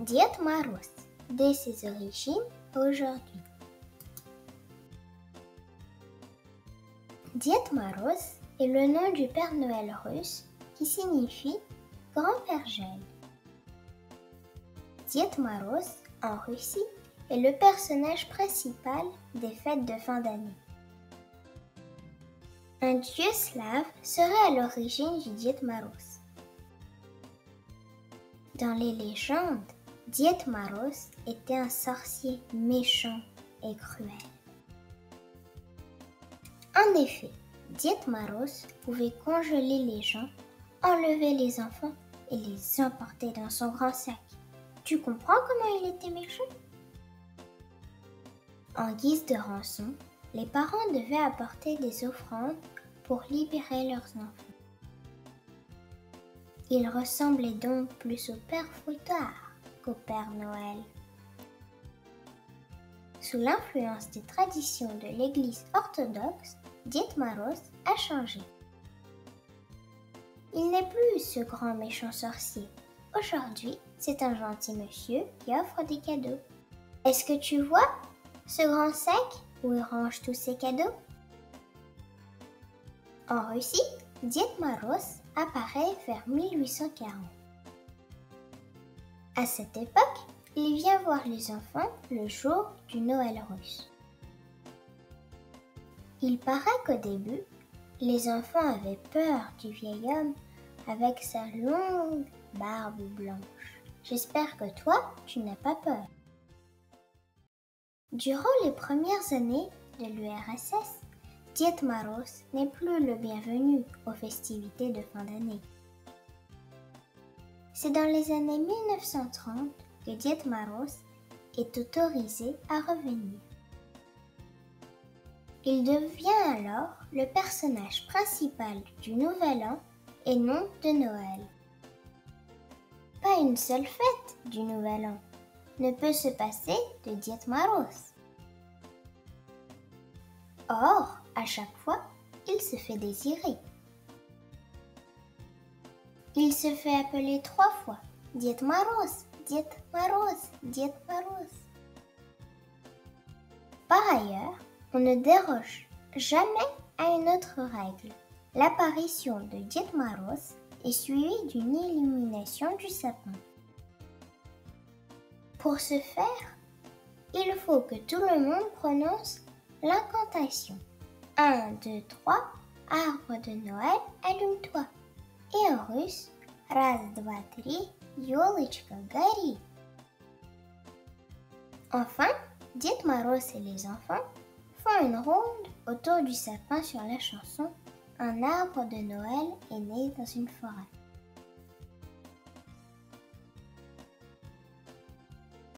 Дед Мороз, dès ses origines aujourd'hui. Дед Мороз est le nom du Père Noël russe qui signifie grand-père gel. Дед Мороз, en Russie, est le personnage principal des fêtes de fin d'année. Un dieu slave serait à l'origine du Дед Мороз. Dans les légendes, Дед Мороз était un sorcier méchant et cruel. En effet, Дед Мороз pouvait congeler les gens, enlever les enfants et les emporter dans son grand sac. Tu comprends comment il était méchant? En guise de rançon, les parents devaient apporter des offrandes pour libérer leurs enfants. Il ressemblait donc plus au Père Fouettard qu'au Père Noël. Sous l'influence des traditions de l'Église orthodoxe, Дед Мороз a changé. Il n'est plus ce grand méchant sorcier. Aujourd'hui, c'est un gentil monsieur qui offre des cadeaux. Est-ce que tu vois ce grand sac où il range tous ses cadeaux? En Russie, Дед Мороз apparaît vers 1840. À cette époque, il vient voir les enfants le jour du Noël russe. Il paraît qu'au début, les enfants avaient peur du vieil homme avec sa longue barbe blanche. J'espère que toi, tu n'as pas peur. Durant les premières années de l'URSS, Дед Мороз n'est plus le bienvenu aux festivités de fin d'année. C'est dans les années 1930 que Дед Мороз est autorisé à revenir. Il devient alors le personnage principal du Nouvel An et non de Noël. Pas une seule fête du Nouvel An ne peut se passer de Дед Мороз. Or, à chaque fois, il se fait désirer. Il se fait appeler 3 fois Дед Мороз, Дед Мороз, Дед Мороз. Par ailleurs, on ne déroge jamais à une autre règle. L'apparition de Дед Мороз est suivie d'une illumination du sapin. Pour ce faire, il faut que tout le monde prononce l'incantation. 1, 2, 3, arbre de Noël, allume-toi. Et en russe, раз, два, три, ёлочка, гори. Enfin, Дед Мороз et les enfants font une ronde autour du sapin sur la chanson Un arbre de Noël est né dans une forêt.